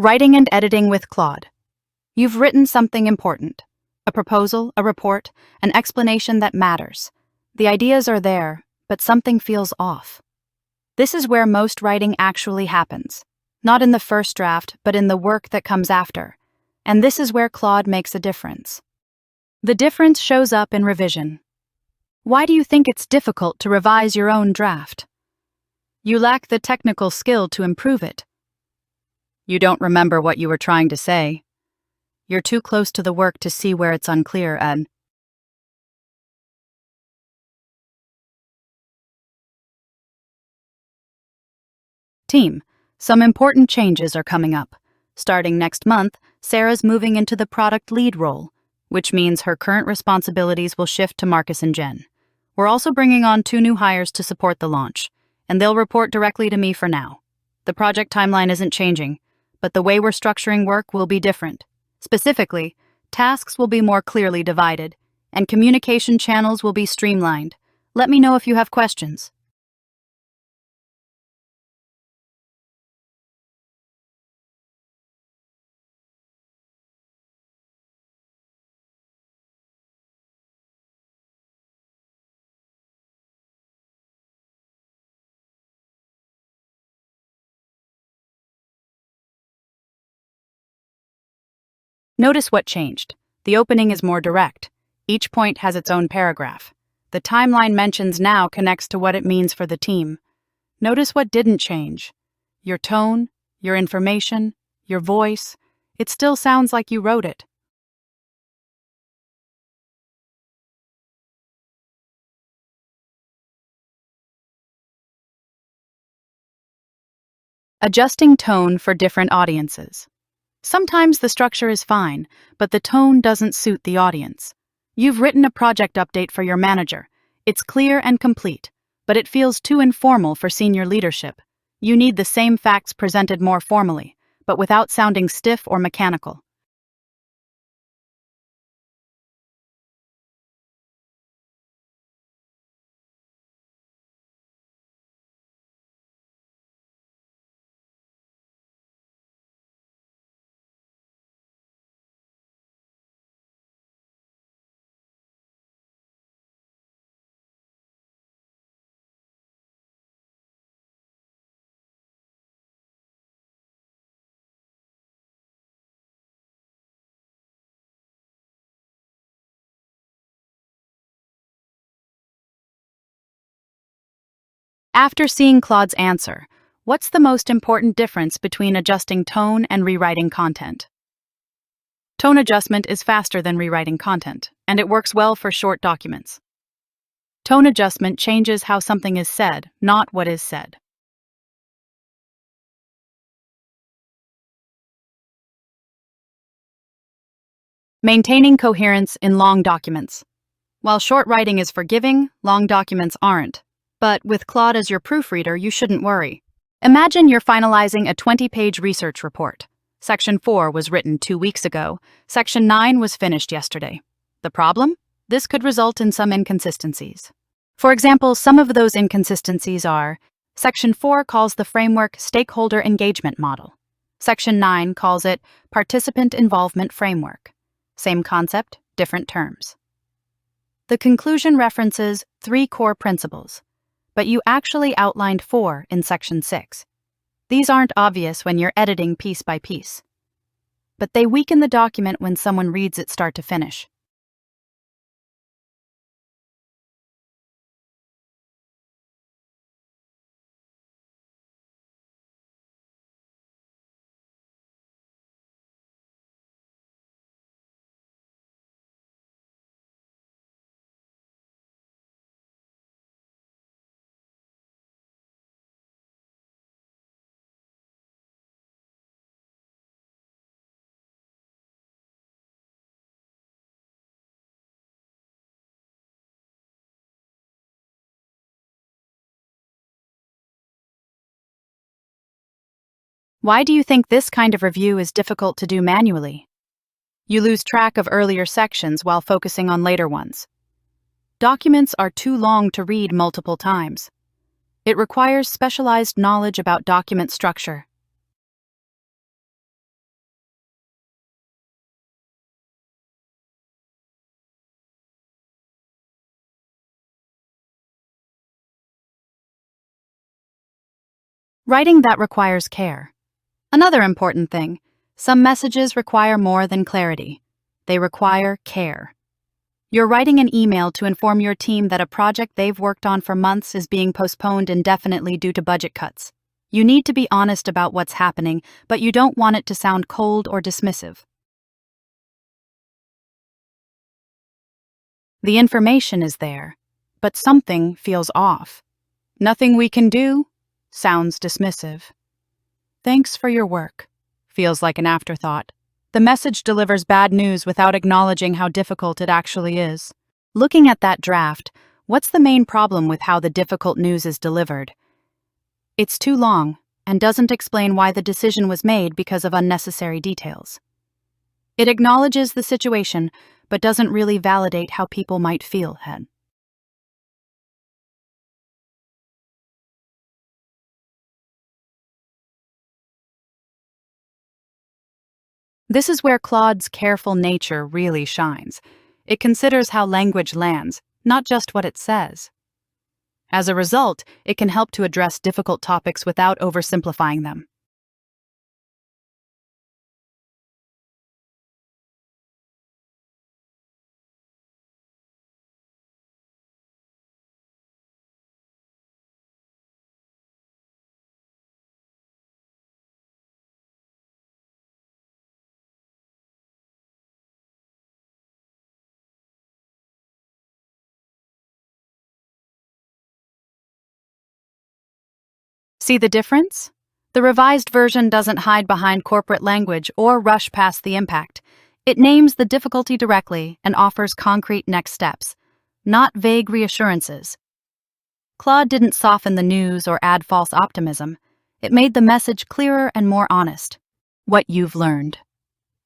Writing and editing with Claude. You've written something important. A proposal, a report, an explanation that matters. The ideas are there, but something feels off. This is where most writing actually happens. Not in the first draft, but in the work that comes after. And this is where Claude makes a difference. The difference shows up in revision. Why do you think it's difficult to revise your own draft? You lack the technical skill to improve it. You don't remember what you were trying to say. You're too close to the work to see where it's unclear, and Team, some important changes are coming up. Starting next month, Sarah's moving into the product lead role, which means her current responsibilities will shift to Marcus and Jen. We're also bringing on 2 new hires to support the launch, and they'll report directly to me for now. The project timeline isn't changing, but the way we're structuring work will be different. Specifically, tasks will be more clearly divided, and communication channels will be streamlined. Let me know if you have questions. Notice what changed. The opening is more direct. Each point has its own paragraph. The timeline mentions now connects to what it means for the team. Notice what didn't change. Your tone, your information, your voice. It still sounds like you wrote it. Adjusting tone for different audiences. Sometimes the structure is fine, but the tone doesn't suit the audience. You've written a project update for your manager. It's clear and complete, but it feels too informal for senior leadership. You need the same facts presented more formally, but without sounding stiff or mechanical. After seeing Claude's answer, what's the most important difference between adjusting tone and rewriting content? Tone adjustment is faster than rewriting content, and it works well for short documents. Tone adjustment changes how something is said, not what is said. Maintaining coherence in long documents. While short writing is forgiving, long documents aren't. But with Claude as your proofreader, you shouldn't worry. Imagine you're finalizing a 20-page research report. Section 4 was written 2 weeks ago. Section 9 was finished yesterday. The problem? This could result in some inconsistencies. For example, some of those inconsistencies are: Section 4 calls the framework Stakeholder Engagement Model. Section 9 calls it Participant Involvement Framework. Same concept, different terms. The conclusion references 3 core principles, but you actually outlined 4 in Section 6. These aren't obvious when you're editing piece by piece, but they weaken the document when someone reads it start to finish. Why do you think this kind of review is difficult to do manually? You lose track of earlier sections while focusing on later ones. Documents are too long to read multiple times. It requires specialized knowledge about document structure. Writing that requires care. Another important thing, some messages require more than clarity. They require care. You're writing an email to inform your team that a project they've worked on for months is being postponed indefinitely due to budget cuts. You need to be honest about what's happening, but you don't want it to sound cold or dismissive. The information is there, but something feels off. Nothing we can do sounds dismissive. Thanks for your work feels like an afterthought. The message delivers bad news without acknowledging how difficult it actually is. Looking at that draft, what's the main problem with how the difficult news is delivered? It's too long and doesn't explain why the decision was made because of unnecessary details. It acknowledges the situation, but doesn't really validate how people might feel. This is where Claude's careful nature really shines. It considers how language lands, not just what it says. As a result, it can help to address difficult topics without oversimplifying them. See the difference? The revised version doesn't hide behind corporate language or rush past the impact. It names the difficulty directly and offers concrete next steps, not vague reassurances. Claude didn't soften the news or add false optimism. It made the message clearer and more honest. What you've learned.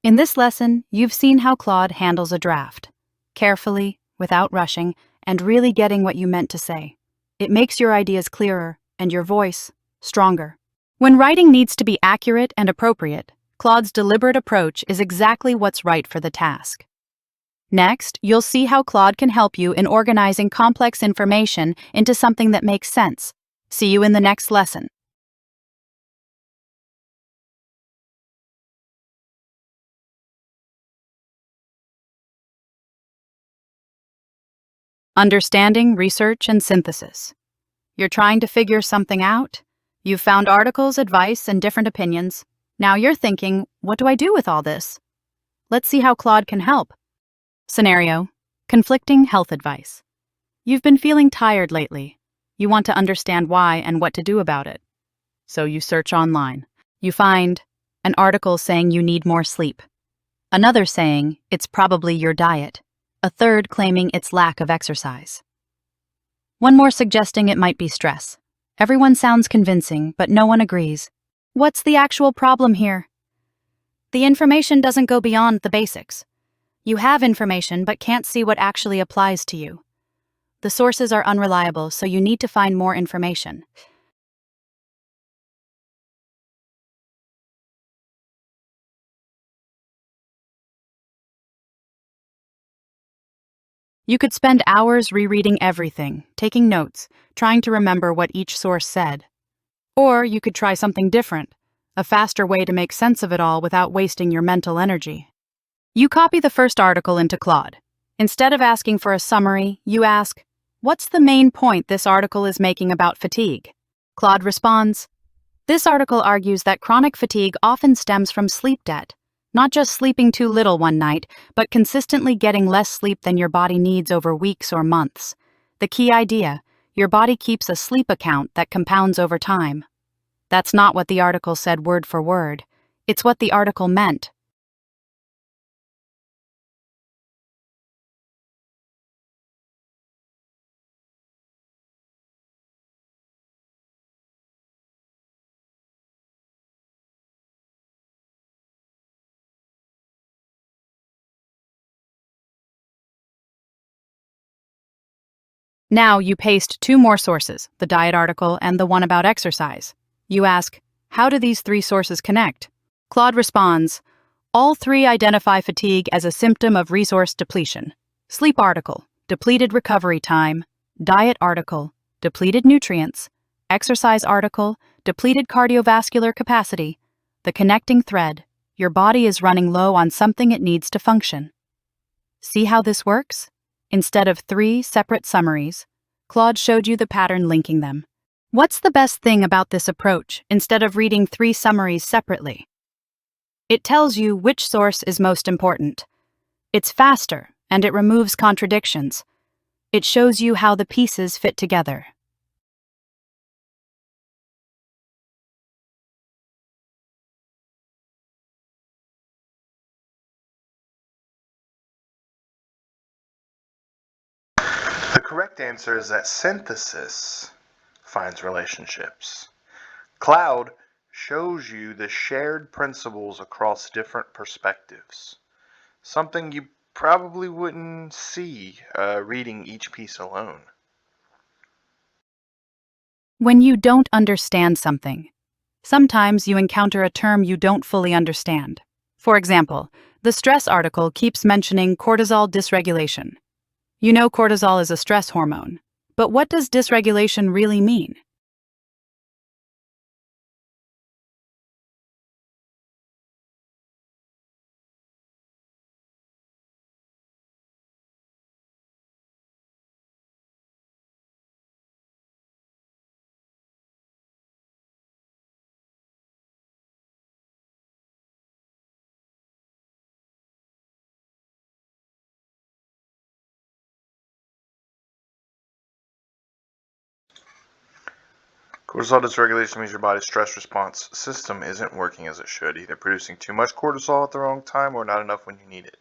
In this lesson, you've seen how Claude handles a draft. Carefully, without rushing, and really getting what you meant to say. It makes your ideas clearer and your voice stronger. When writing needs to be accurate and appropriate, Claude's deliberate approach is exactly what's right for the task. Next, you'll see how Claude can help you in organizing complex information into something that makes sense. See you in the next lesson. Understanding, research, and synthesis. You're trying to figure something out? You've found articles, advice, and different opinions. Now you're thinking, what do I do with all this? Let's see how Claude can help. Scenario: conflicting health advice. You've been feeling tired lately. You want to understand why and what to do about it. So you search online. You find an article saying you need more sleep. Another saying it's probably your diet. A third claiming it's lack of exercise. One more suggesting it might be stress. Everyone sounds convincing, but no one agrees. What's the actual problem here? The information doesn't go beyond the basics. You have information but can't see what actually applies to you. The sources are unreliable, so you need to find more information. You could spend hours rereading everything, taking notes, trying to remember what each source said. Or you could try something different, a faster way to make sense of it all without wasting your mental energy. You copy the first article into Claude. Instead of asking for a summary, you ask, what's the main point this article is making about fatigue? Claude responds, this article argues that chronic fatigue often stems from sleep debt. Not just sleeping too little one night, but consistently getting less sleep than your body needs over weeks or months. The key idea: your body keeps a sleep account that compounds over time. That's not what the article said word for word. It's what the article meant. Now you paste two more sources, the diet article and the one about exercise. You ask, how do these three sources connect? Claude responds, all three identify fatigue as a symptom of resource depletion. Sleep article, depleted recovery time. Diet article, depleted nutrients. Exercise article, depleted cardiovascular capacity, the connecting thread, your body is running low on something it needs to function. See how this works? Instead of 3 separate summaries, Claude showed you the pattern linking them. What's the best thing about this approach instead of reading 3 summaries separately? It tells you which source is most important. It's faster, and it removes contradictions. It shows you how the pieces fit together. The correct answer is that synthesis finds relationships. Claude shows you the shared principles across different perspectives, something you probably wouldn't see reading each piece alone. When you don't understand something, sometimes you encounter a term you don't fully understand. For example, the stress article keeps mentioning cortisol dysregulation. You know cortisol is a stress hormone, but what does dysregulation really mean? Cortisol dysregulation means your body's stress response system isn't working as it should, either producing too much cortisol at the wrong time or not enough when you need it.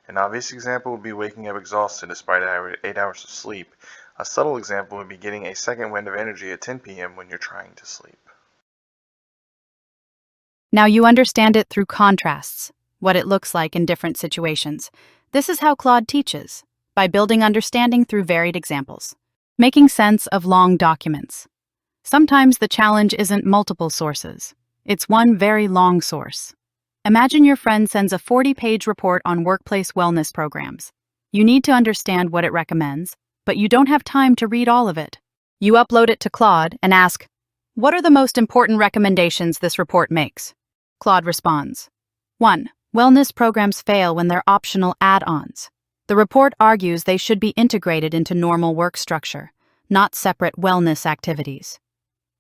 An obvious example would be waking up exhausted despite 8 hours of sleep. A subtle example would be getting a second wind of energy at 10 p.m. when you're trying to sleep. Now you understand it through contrasts, what it looks like in different situations. This is how Claude teaches, by building understanding through varied examples. Making sense of long documents. Sometimes the challenge isn't multiple sources. It's one very long source. Imagine your friend sends a 40-page report on workplace wellness programs. You need to understand what it recommends, but you don't have time to read all of it. You upload it to Claude and ask, "What are the most important recommendations this report makes?" Claude responds, 1. Wellness programs fail when they're optional add-ons. The report argues they should be integrated into normal work structure, not separate wellness activities.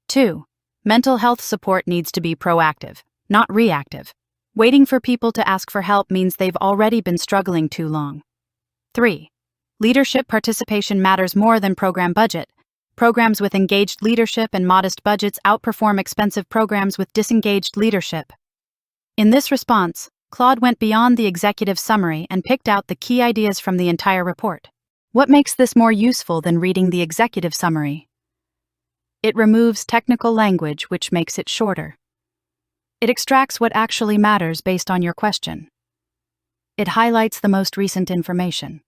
2. Mental health support needs to be proactive, not reactive. Waiting for people to ask for help means they've already been struggling too long. 3. Leadership participation matters more than program budget. Programs with engaged leadership and modest budgets outperform expensive programs with disengaged leadership. In this response, Claude went beyond the executive summary and picked out the key ideas from the entire report. What makes this more useful than reading the executive summary? It removes technical language, which makes it shorter. It extracts what actually matters based on your question. It highlights the most recent information.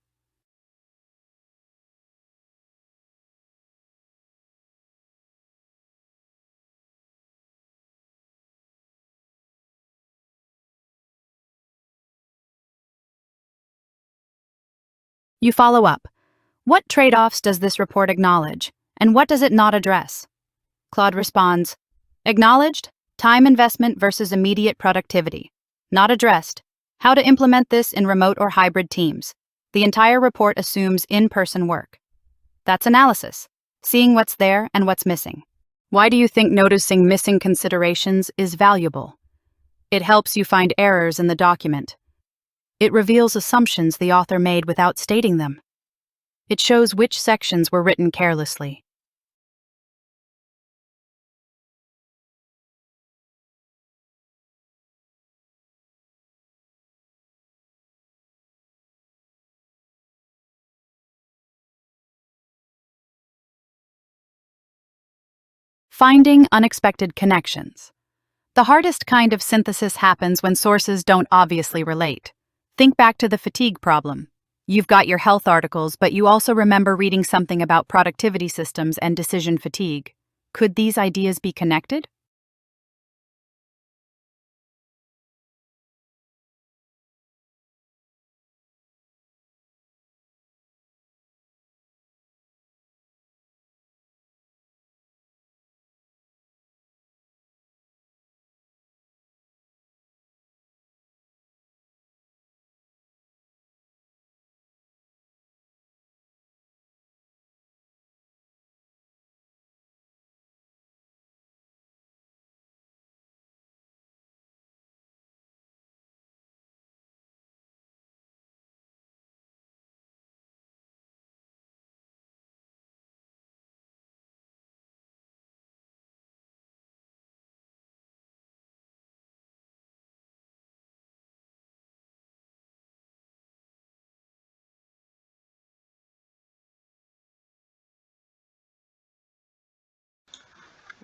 You follow up. What trade-offs does this report acknowledge, and what does it not address? Claude responds, acknowledged, time investment versus immediate productivity. Not addressed, how to implement this in remote or hybrid teams. The entire report assumes in-person work. That's analysis, seeing what's there and what's missing. Why do you think noticing missing considerations is valuable? It helps you find errors in the document. It reveals assumptions the author made without stating them. It shows which sections were written carelessly. Finding unexpected connections. The hardest kind of synthesis happens when sources don't obviously relate. Think back to the fatigue problem. You've got your health articles, but you also remember reading something about productivity systems and decision fatigue. Could these ideas be connected?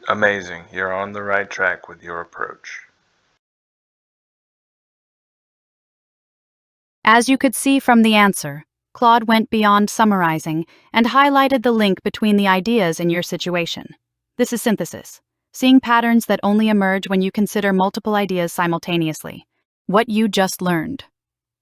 Amazing. You're on the right track with your approach. As you could see from the answer, Claude went beyond summarizing and highlighted the link between the ideas in your situation. This is synthesis, seeing patterns that only emerge when you consider multiple ideas simultaneously. What you just learned.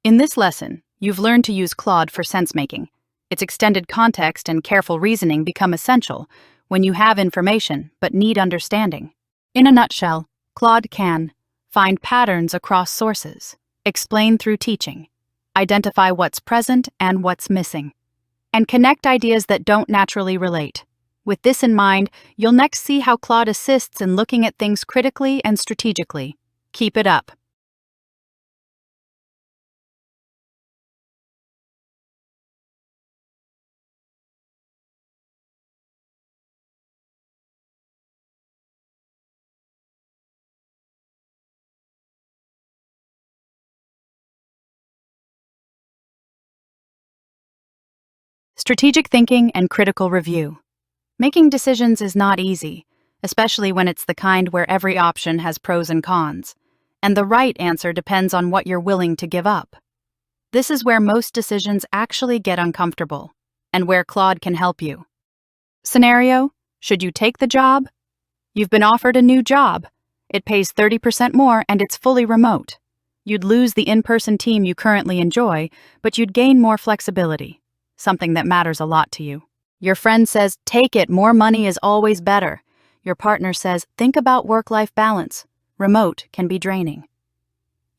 In this lesson, you've learned to use Claude for sense-making. Its extended context and careful reasoning become essential when you have information but need understanding. In a nutshell, Claude can find patterns across sources, explain through teaching, identify what's present and what's missing, and connect ideas that don't naturally relate. With this in mind, you'll next see how Claude assists in looking at things critically and strategically. Keep it up. Strategic thinking and critical review. Making decisions is not easy, especially when it's the kind where every option has pros and cons, and the right answer depends on what you're willing to give up. This is where most decisions actually get uncomfortable, and where Claude can help you. Scenario: should you take the job? You've been offered a new job. It pays 30% more and it's fully remote. You'd lose the in-person team you currently enjoy, but you'd gain more flexibility, something that matters a lot to you. Your friend says, take it, more money is always better. Your partner says, think about work-life balance. Remote can be draining.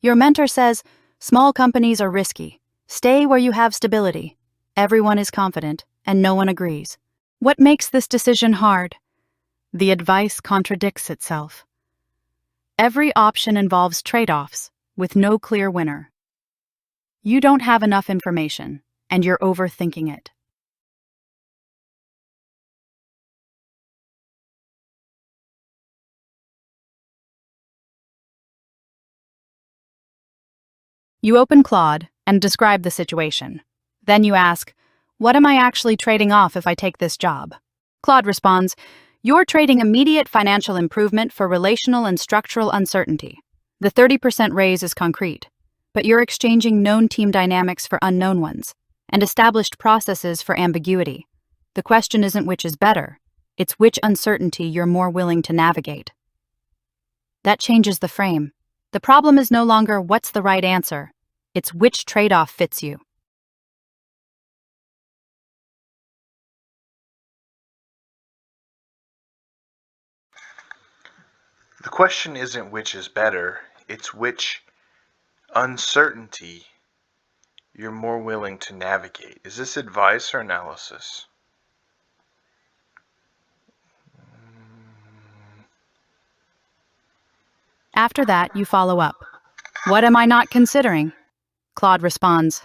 Your mentor says, small companies are risky. Stay where you have stability. Everyone is confident, and no one agrees. What makes this decision hard? The advice contradicts itself. Every option involves trade-offs, with no clear winner. You don't have enough information, and you're overthinking it. You open Claude and describe the situation. Then you ask, what am I actually trading off if I take this job? Claude responds, you're trading immediate financial improvement for relational and structural uncertainty. The 30% raise is concrete, but you're exchanging known team dynamics for unknown ones, and established processes for ambiguity. The question isn't which is better, it's which uncertainty you're more willing to navigate. That changes the frame. The problem is no longer what's the right answer, it's which trade-off fits you. The question isn't which is better, it's which uncertainty you're more willing to navigate. Is this advice or analysis? After that, you follow up. What am I not considering? Claude responds,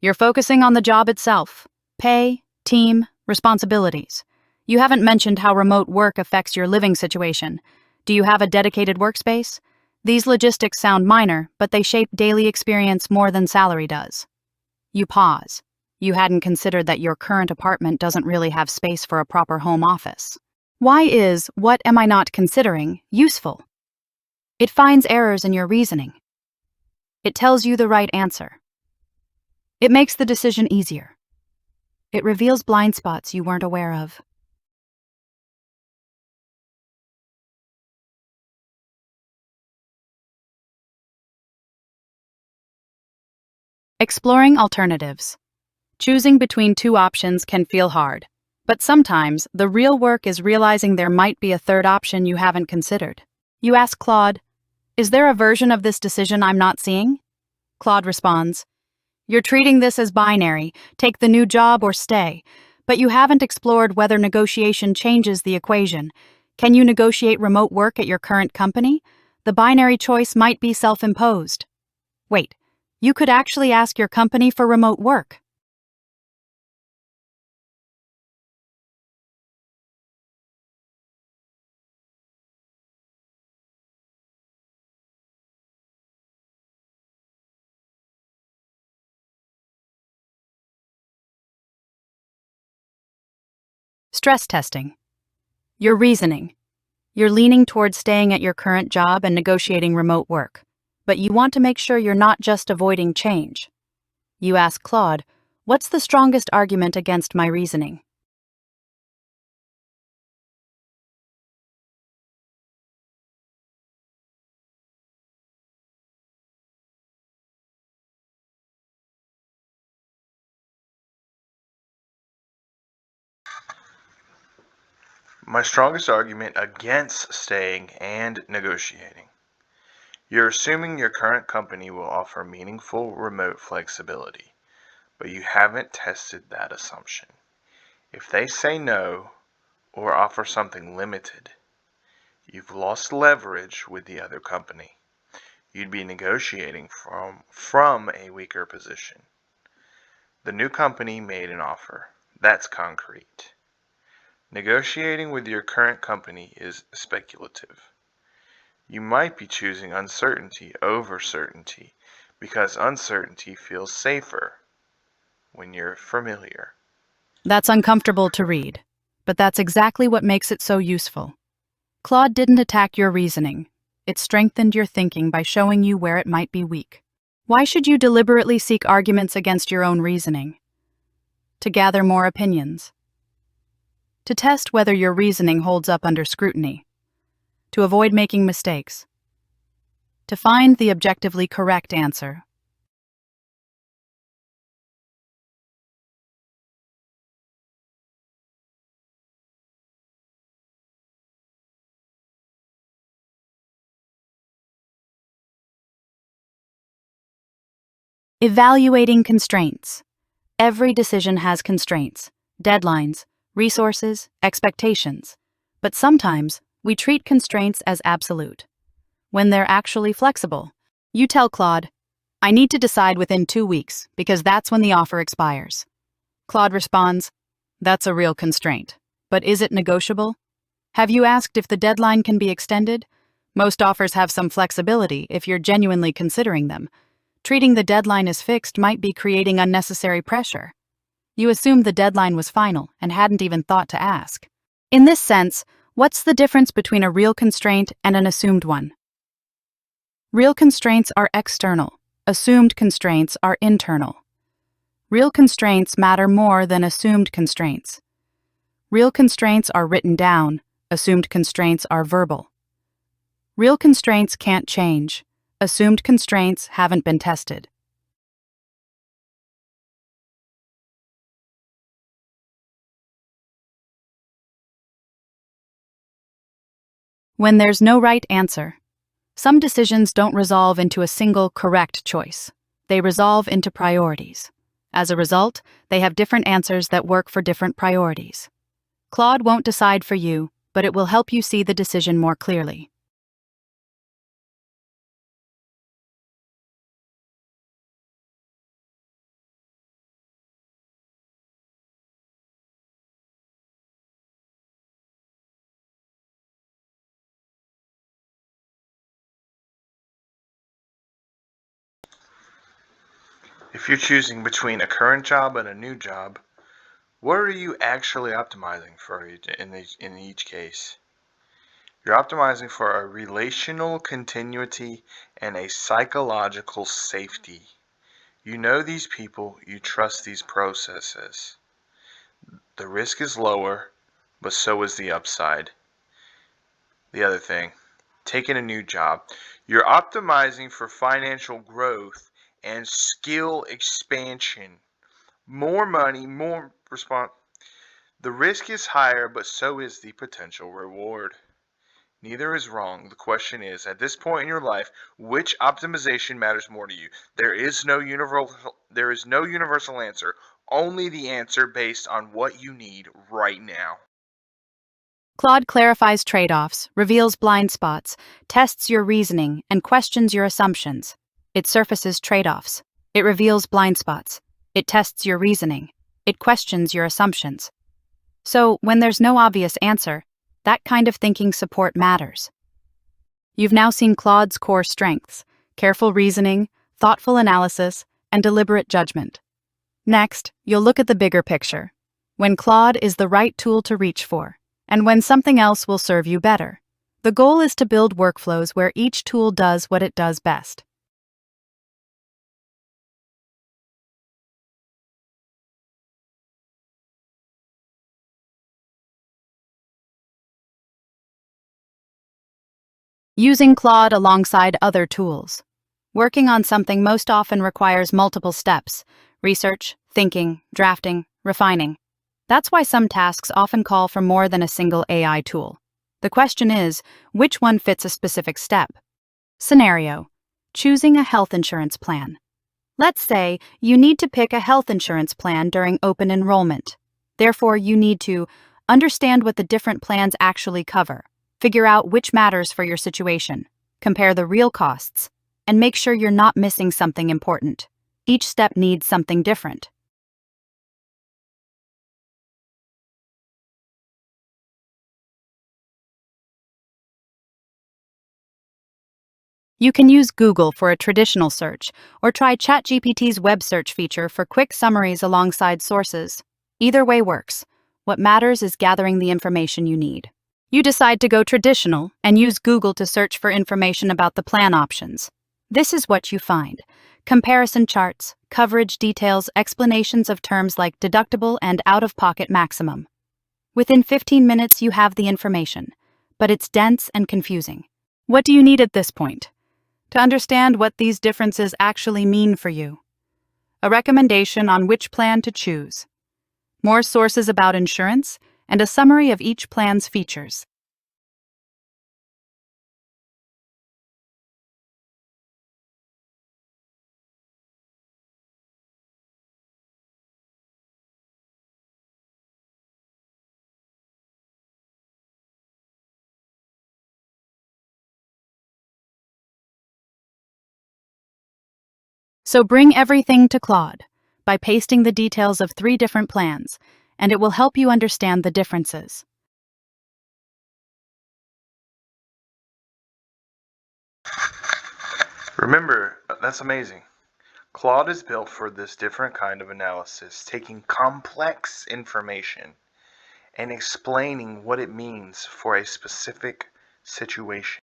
you're focusing on the job itself, pay, team, responsibilities. You haven't mentioned how remote work affects your living situation. Do you have a dedicated workspace? These logistics sound minor, but they shape daily experience more than salary does. You pause. You hadn't considered that your current apartment doesn't really have space for a proper home office. Why is what am I not considering useful? It finds errors in your reasoning. It tells you the right answer. It makes the decision easier. It reveals blind spots you weren't aware of. Exploring alternatives. Choosing between two options can feel hard, but sometimes the real work is realizing there might be a third option you haven't considered. You ask Claude, is there a version of this decision I'm not seeing? Claude responds, you're treating this as binary, take the new job or stay, but you haven't explored whether negotiation changes the equation. Can you negotiate remote work at your current company? The binary choice might be self-imposed. Wait, you could actually ask your company for remote work. Stress testing. Your reasoning. You're leaning towards staying at your current job and negotiating remote work, but you want to make sure you're not just avoiding change. You ask Claude, "What's the strongest argument against my reasoning?" My strongest argument against staying and negotiating. You're assuming your current company will offer meaningful remote flexibility, but you haven't tested that assumption. If they say no or offer something limited, you've lost leverage with the other company. You'd be negotiating from a weaker position. The new company made an offer. That's concrete. Negotiating with your current company is speculative. You might be choosing uncertainty over certainty because uncertainty feels safer when you're familiar. That's uncomfortable to read, but that's exactly what makes it so useful. Claude didn't attack your reasoning. It strengthened your thinking by showing you where it might be weak. Why should you deliberately seek arguments against your own reasoning? To gather more opinions. To test whether your reasoning holds up under scrutiny. To avoid making mistakes. To find the objectively correct answer. Evaluating constraints. Every decision has constraints, deadlines, resources, expectations. But sometimes we treat constraints as absolute, when they're actually flexible. You tell Claude, "I need to decide within 2 weeks because that's when the offer expires." Claude responds, "That's a real constraint, but is it negotiable? Have you asked if the deadline can be extended? Most offers have some flexibility if you're genuinely considering them. Treating the deadline as fixed might be creating unnecessary pressure. You assumed the deadline was final and hadn't even thought to ask." In this sense, what's the difference between a real constraint and an assumed one? Real constraints are external. Assumed constraints are internal. Real constraints matter more than assumed constraints. Real constraints are written down. Assumed constraints are verbal. Real constraints can't change. Assumed constraints haven't been tested. When there's no right answer. Some decisions don't resolve into a single correct choice. They resolve into priorities. As a result, they have different answers that work for different priorities. Claude won't decide for you, but it will help you see the decision more clearly. If you're choosing between a current job and a new job, what are you actually optimizing for in each case? You're optimizing for a relational continuity and a psychological safety. You know these people, you trust these processes. The risk is lower, but so is the upside. The other thing, taking a new job. You're optimizing for financial growth and skill expansion. More money, more response. The risk is higher, but so is the potential reward. Neither is wrong. The question is, at this point in your life, which optimization matters more to you? There is no universal answer, only the answer based on what you need right now. Claude clarifies trade-offs, reveals blind spots, tests your reasoning, and questions your assumptions. It surfaces trade-offs. It reveals blind spots. It tests your reasoning. It questions your assumptions. So, when there's no obvious answer, that kind of thinking support matters. You've now seen Claude's core strengths: careful reasoning, thoughtful analysis, and deliberate judgment. Next, you'll look at the bigger picture. When Claude is the right tool to reach for, and when something else will serve you better. The goal is to build workflows where each tool does what it does best. Using Claude alongside other tools. Working on something most often requires multiple steps: research, thinking, drafting, refining. That's why some tasks often call for more than a single AI tool. The question is, which one fits a specific step? Scenario: choosing a health insurance plan. Let's say you need to pick a health insurance plan during open enrollment. Therefore, you need to understand what the different plans actually cover, figure out which matters for your situation, compare the real costs, and make sure you're not missing something important. Each step needs something different. You can use Google for a traditional search, or try ChatGPT's web search feature for quick summaries alongside sources. Either way works. What matters is gathering the information you need. You decide to go traditional and use Google to search for information about the plan options. This is what you find: comparison charts, coverage details, explanations of terms like deductible and out-of-pocket maximum. Within 15 minutes, you have the information, but it's dense and confusing. What do you need at this point? To understand what these differences actually mean for you. A recommendation on which plan to choose. More sources about insurance, and a summary of each plan's features. So bring everything to Claude by pasting the details of 3 different plans, and it will help you understand the differences. Remember, that's amazing. Claude is built for this different kind of analysis, taking complex information and explaining what it means for a specific situation.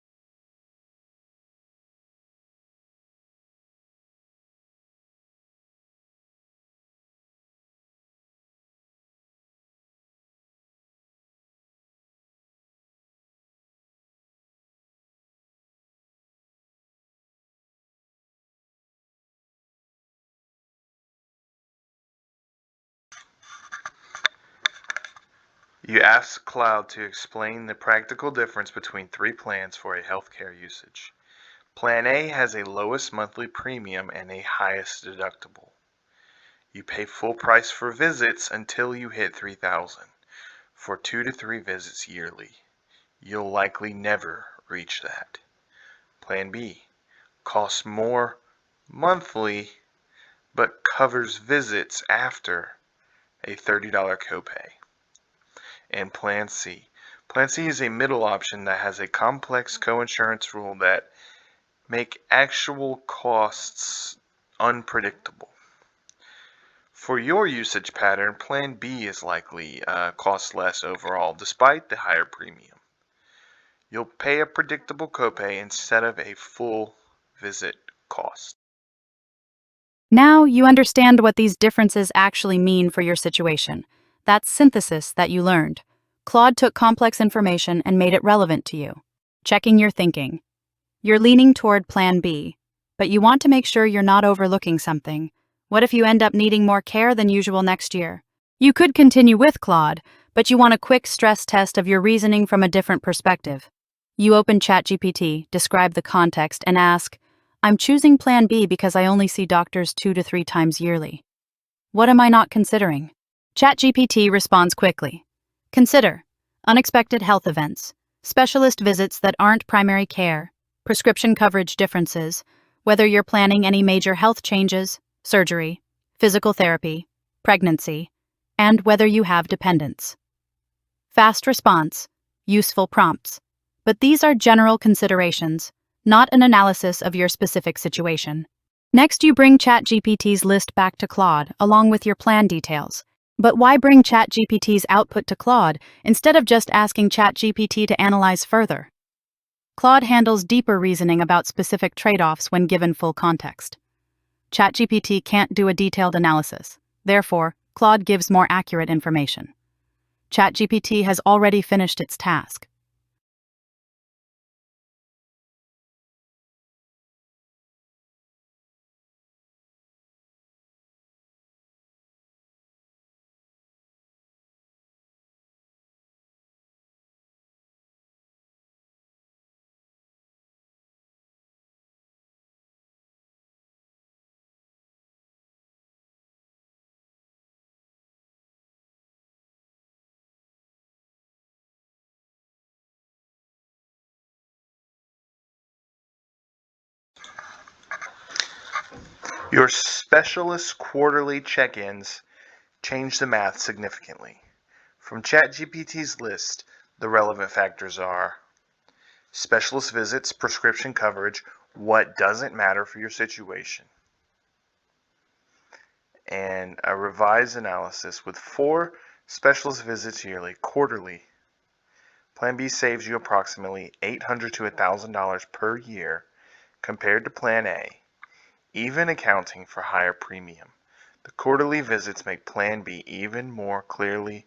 You ask Claude to explain the practical difference between 3 plans for a healthcare usage. Plan A has a lowest monthly premium and a highest deductible. You pay full price for visits until you hit 3,000 for 2 to 3 visits yearly. You'll likely never reach that. Plan B costs more monthly but covers visits after a $30 copay. And Plan C. Plan C is a middle option that has a complex coinsurance rule that make actual costs unpredictable. For your usage pattern, Plan B is likely cost less overall, despite the higher premium. You'll pay a predictable copay instead of a full visit cost. Now you understand what these differences actually mean for your situation. That's synthesis that you learned. Claude took complex information and made it relevant to you. Checking your thinking. You're leaning toward Plan B, but you want to make sure you're not overlooking something. What if you end up needing more care than usual next year? You could continue with Claude, but you want a quick stress test of your reasoning from a different perspective. You open ChatGPT, describe the context, and ask, "I'm choosing Plan B because I only see doctors 2 to 3 times yearly. What am I not considering?" ChatGPT responds quickly. Consider unexpected health events, specialist visits that aren't primary care, prescription coverage differences, whether you're planning any major health changes, surgery, physical therapy, pregnancy, and whether you have dependents. Fast response, useful prompts. But these are general considerations, not an analysis of your specific situation. Next, you bring ChatGPT's list back to Claude, along with your plan details. But why bring ChatGPT's output to Claude instead of just asking ChatGPT to analyze further? Claude handles deeper reasoning about specific trade-offs when given full context. ChatGPT can't do a detailed analysis. Therefore, Claude gives more accurate information. ChatGPT has already finished its task. Your specialist quarterly check-ins change the math significantly. From ChatGPT's list, the relevant factors are specialist visits, prescription coverage, what doesn't matter for your situation, and a revised analysis with 4 specialist visits yearly, quarterly. Plan B saves you approximately $800 to $1,000 per year compared to Plan A, even accounting for higher premium. The quarterly visits make Plan B even more clearly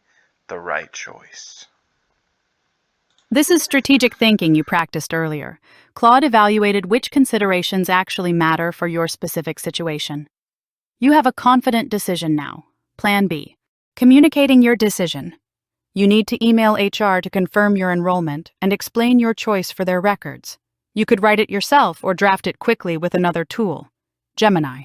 the right choice. This is strategic thinking you practiced earlier. Claude evaluated which considerations actually matter for your specific situation. You have a confident decision now. Plan B. Communicating your decision. You need to email HR to confirm your enrollment and explain your choice for their records. You could write it yourself or draft it quickly with another tool. Gemini.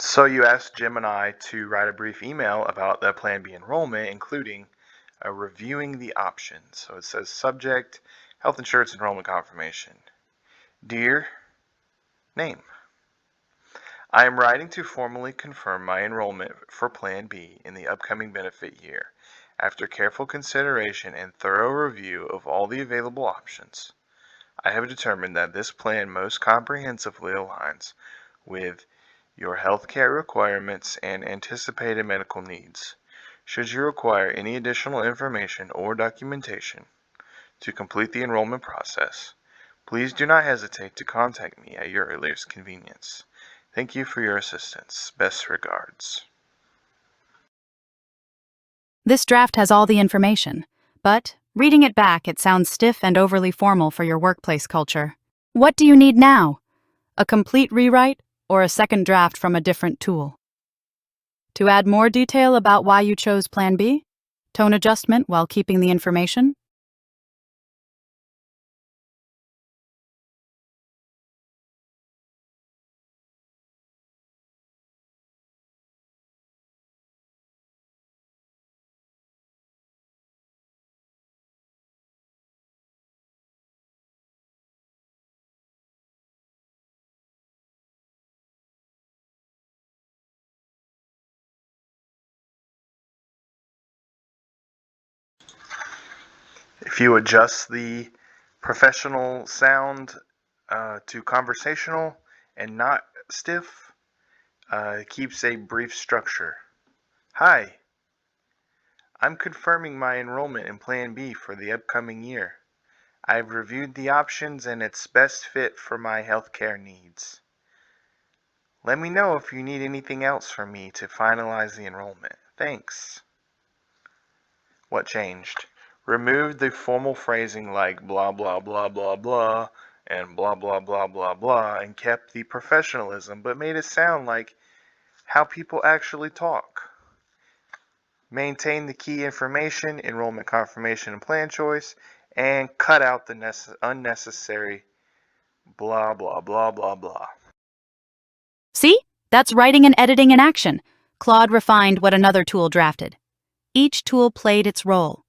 So you ask Gemini to write a brief email about the Plan B enrollment, including reviewing the options. So it says subject, health insurance enrollment confirmation. Dear name, I am writing to formally confirm my enrollment for Plan B in the upcoming benefit year. After careful consideration and thorough review of all the available options, I have determined that this plan most comprehensively aligns with your healthcare requirements and anticipated medical needs. Should you require any additional information or documentation to complete the enrollment process, please do not hesitate to contact me at your earliest convenience. Thank you for your assistance. Best regards. This draft has all the information, but reading it back, it sounds stiff and overly formal for your workplace culture. What do you need now? A complete rewrite or a second draft from a different tool? To add more detail about why you chose Plan B? Tone adjustment while keeping the information? If you adjust the professional sound to conversational and not stiff, it keeps a brief structure. Hi, I'm confirming my enrollment in Plan B for the upcoming year. I've reviewed the options and it's best fit for my healthcare needs. Let me know if you need anything else from me to finalize the enrollment. Thanks. What changed? Removed the formal phrasing like blah blah blah blah blah and blah blah blah blah blah and kept the professionalism but made it sound like how people actually talk. Maintain the key information, enrollment confirmation and plan choice, and cut out the unnecessary blah blah blah blah blah. See? That's writing and editing in action. Claude refined what another tool drafted. Each tool played its role.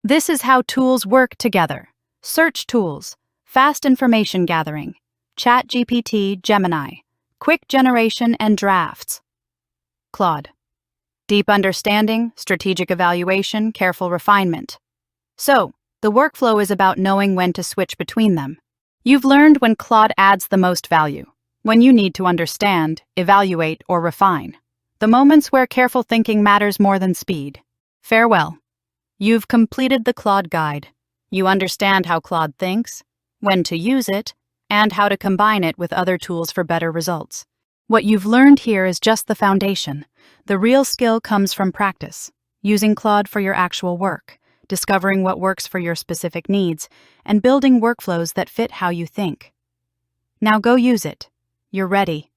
This is how tools work together. Search tools, fast information gathering, ChatGPT, Gemini, quick generation and drafts. Claude. Deep understanding, strategic evaluation, careful refinement. So, the workflow is about knowing when to switch between them. You've learned when Claude adds the most value, when you need to understand, evaluate, or refine. The moments where careful thinking matters more than speed. Farewell. You've completed the Claude Guide. You understand how Claude thinks, when to use it, and how to combine it with other tools for better results. What you've learned here is just the foundation. The real skill comes from practice, using Claude for your actual work, discovering what works for your specific needs, and building workflows that fit how you think. Now go use it. You're ready.